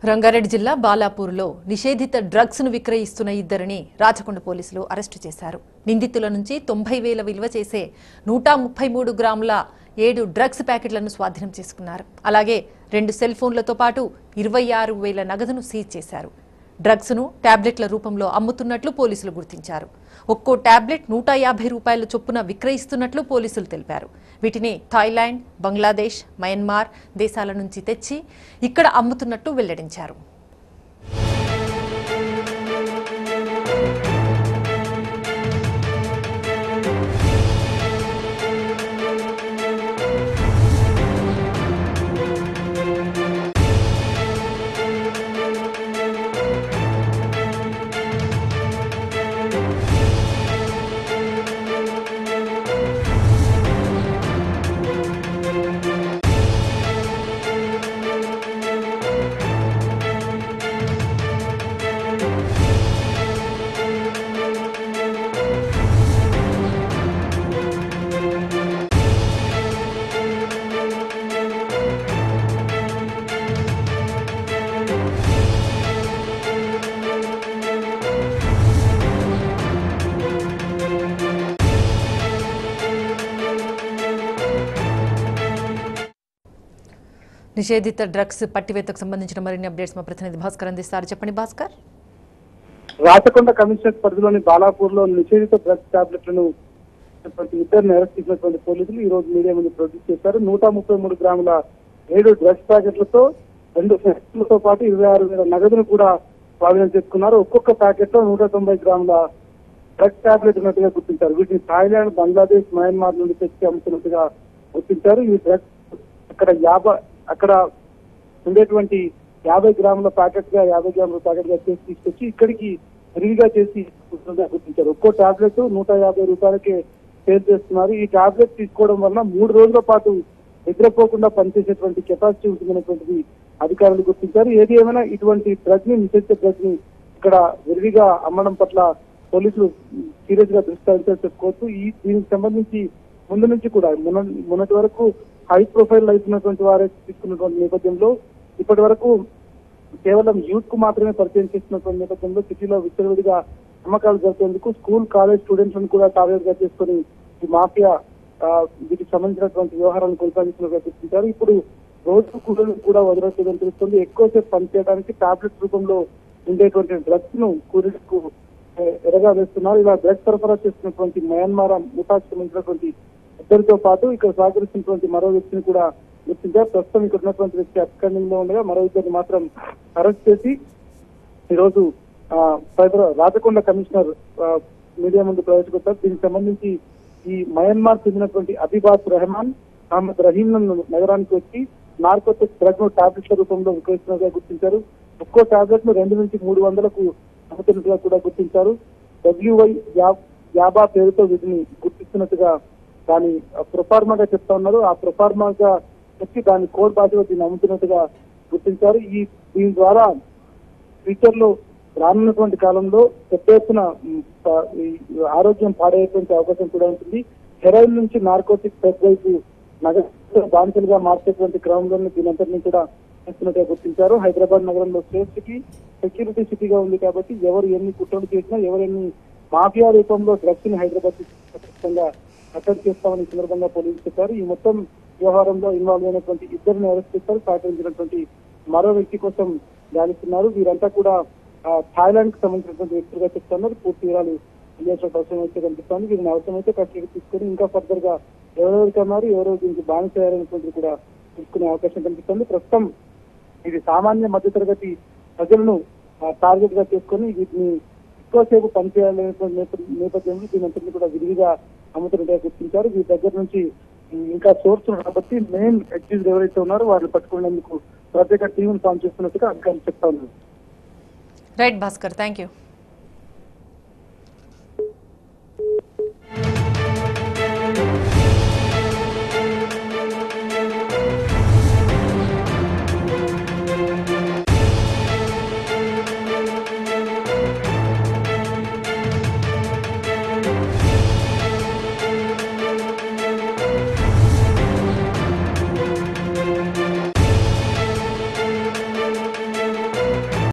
రంగారెడ్డి జిల్లా బాలాపూర్లో నిషేధిత డ్రగ్స్ ను విక్రయిస్తున్న ఇద్దరిని రాచకొండ పోలీసులు అరెస్టు చేశారు. నిందితుల నుంచి 90,000 విలువ చేసే 133 గ్రాముల 7 డ్రగ్స్ ప్యాకెట్లను స్వాధీనం చేసుకున్నారు. అలాగే 2 సెల్ ఫోన్లతో పాటు 26,000 నగదును సీజ్ చేశారు. డ్రగ్స్ ను టాబ్లెట్ల రూపంలో అమ్ముతున్నట్లు పోలీసులు గుర్తించారు. ఒక్కో టాబ్లెట్ 150 రూపాయల చొప్పున విక్రయిస్తున్నట్లు పోలీసులు తెలిపారు. వీటిని థాయిలాండ్, బంగ్లాదేశ్, మయన్మార్ దేశాల నుంచి తెచ్చి ఇక్కడ అమ్ముతున్నట్టు వెల్లడించారు. నిషేధిత డ్రగ్స్ పట్టివేతకు సంబంధించిన మరిన్ని అప్డేట్స్ మా ప్రతినిధి భాస్కర్ అందిస్తారు. చెప్పండి భాస్కర్. రాచకొండ కమిషనరేట్ పరిధిలోని బాలాపూర్ లో నిషేధిత డ్రగ్స్ టాబ్లెట్లను ఇద్దరిని అరెస్ట్ చేసినటువంటి పోలీసులు ఈ రోజు మీడియా ముందు ప్రొడ్యూస్ చేశారు. 133 గ్రాముల 7 డ్రగ్స్ ప్యాకెట్లతో 2 సెట్లతో పాటు 26,000 నగదును కూడా స్వాధీనం చేసుకున్నారు. ఒక్కొక్క ప్యాకెట్ లో 190 గ్రాముల డ్రగ్స్ టాబ్లెట్ ఉన్నట్టుగా గుర్తించారు. వీటిని థాయిలాండ్, బంగ్లాదేశ్, మయన్మార్ నుండి తెచ్చి అమ్ముతున్నట్టుగా గుర్తించారు. ఈ డ్రగ్స్ అక్కడ ఉండేటువంటి 50 గ్రాముల ప్యాకెట్ గా 50 గ్రాముల ప్యాకెట్ గా చేసి తీసుకొచ్చి ఇక్కడికి విరివిగా చేసి గుర్తించారు. ఒక్కో టాబ్లెట్ 150 రూపాయలకే సేల్ చేస్తున్నారు. ఈ టాబ్లెట్ తీసుకోవడం వల్ల 3 రోజుల పాటు నిద్రపోకుండా పనిచేసేటువంటి కెపాసిటీ ఉంటుందనేటువంటిది అధికారులు గుర్తించారు. ఏది ఏమైనా ఇటువంటి డ్రగ్ ని నిషేధిత డ్రగ్ ని ఇక్కడ విరివిగా అమ్మడం పట్ల పోలీసులు సీరియస్ గా దృష్టి సారించాలని చెప్పుకోవచ్చు. దీనికి సంబంధించి ముందు నుంచి కూడా మొన్నటి వరకు హై ప్రొఫైల్ అవుతున్నటువంటి వారే తీసుకున్నటువంటి నేపథ్యంలో ఇప్పటి వరకు కేవలం యూత్ కు మాత్రమే పరిచయం చేస్తున్నటువంటి నేపథ్యంలో సిటీలో విచ్చలవిడిగా అమ్మకాలు జరిపేందుకు స్కూల్, కాలేజ్ స్టూడెంట్స్ ను కూడా టార్గెట్ గా చేసుకుని ఈ మాఫియా వీటికి సంబంధించినటువంటి వ్యవహారాలను కొనసాగిస్తున్నట్టుగా గుర్తించారు. ఇప్పుడు రోజు కూడా వదలట్లేదని తెలుస్తుంది. ఎక్కువసేపు పనిచేయడానికి టాబ్లెట్ రూపంలో ఉండేటువంటి డ్రగ్స్ ను కూలీలకు ఎరగా వేస్తున్నారు. ఇలా డ్రగ్స్ సరఫరా చేస్తున్నటువంటి మయన్మార్ ముఠాకు సంబంధించినటువంటి ఇద్దరితో పాటు ఇక్కడ సహకరిస్తున్నటువంటి మరో వ్యక్తిని కూడా గుర్తించారు. ప్రస్తుతం ఇక్కడ ఉన్నటువంటి వ్యక్తి అబ్స్కాండింగ్ లో ఉండగా మరో ఇద్దరిని మాత్రం అరెస్ట్ చేసి ఈరోజు రాచకొండ కమిషనర్ మీడియా ముందు ప్రవేశపెట్టారు. దీనికి సంబంధించి ఈ మయన్మార్ చెందినటువంటి అబిబాస్ రెహమాన్, అహ్మద్ రహీం నగరానికి వచ్చి నార్కోటిక్ డ్రగ్ ను టాబ్లెట్ల రూపంలో విక్రయిస్తున్నట్టుగా గుర్తించారు. ఒక్కో టాబ్లెట్ ను 2 నుంచి 300లకు అమ్ముతున్నట్టుగా కూడా గుర్తించారు. WY యాబా పేరుతో వీటిని గుర్తిస్తున్నట్టుగా దాని ప్రొఫార్మాగా చెప్తా ఉన్నారు. ఆ ప్రొఫార్మాగా వచ్చి దాని కోడ్ భాషలో దీన్ని అమ్ముతున్నట్టుగా గుర్తించారు. దీని ద్వారా ఫ్యూచర్ లో రానున్నటువంటి కాలంలో పెద్ద ఎత్తున ఆరోగ్యం పాడయ్యేటువంటి అవకాశం కూడా ఉంటుంది. హెరాయిన్ నుంచి నార్కోటిక్ డ్రగ్ వైపు నగర బానిసలుగా మార్చేటువంటి క్రమంలో దీనంతటినీ కూడా చేస్తున్నట్టుగా గుర్తించారు. హైదరాబాద్ నగరంలో సేఫ్ సిటీ, సెక్యూరిటీ సిటీగా ఉంది కాబట్టి ఎవరు ఎన్ని కుట్రలు చేసినా, ఎవరెన్ని మాఫియా రూపంలో డ్రగ్స్ ని హైదరాబాద్ ఖచ్చితంగా అటెండ్ చేస్తామని సందర్భంగా పోలీసులు చెప్పారు. ఈ మొత్తం వ్యవహారంలో ఇన్వాల్వ్ అయినటువంటి ఇద్దరిని అరెస్ట్ చేస్తారు. సహకరించినటువంటి మరో వ్యక్తి కోసం గాలిస్తున్నారు. వీరంతా కూడా థాయిలాండ్ కి సంబంధించినటువంటి వ్యక్తులుగా చెప్తున్నారు. పూర్తి వివరాలు తెలియాల్సిన అవసరం అయితే కనిపిస్తోంది. వీరిని అవసరమైతే కస్టడీకి తీసుకొని ఇంకా ఫర్దర్ గా ఎవరెవరికి అన్నారు, ఎవరెవరు దీనికి బానిస అయ్యారనేటువంటిది కూడా తీసుకునే అవకాశం కనిపిస్తోంది. ప్రస్తుతం ఇది సామాన్య మధ్యతరగతి ప్రజలను టార్గెట్ గా చేసుకొని వీటిని ఎక్కువసేపు పనిచేయాలనేటువంటి నేపథ్యంలో దీనంతటిని కూడా విరివిగా అమ్ముతున్నట్టుగా గుర్తించారు. వీరి దగ్గర నుంచి ఇంకా సోర్స్ కాబట్టి మెయిన్ అక్యూజ్డ్ ఎవరైతే ఉన్నారో వారిని పట్టుకునేందుకు ప్రత్యేక టీం ఫామ్ చేస్తున్నట్టుగా అధికారులు చెప్తా ఉన్నారు. Right Bhaskar, thank you.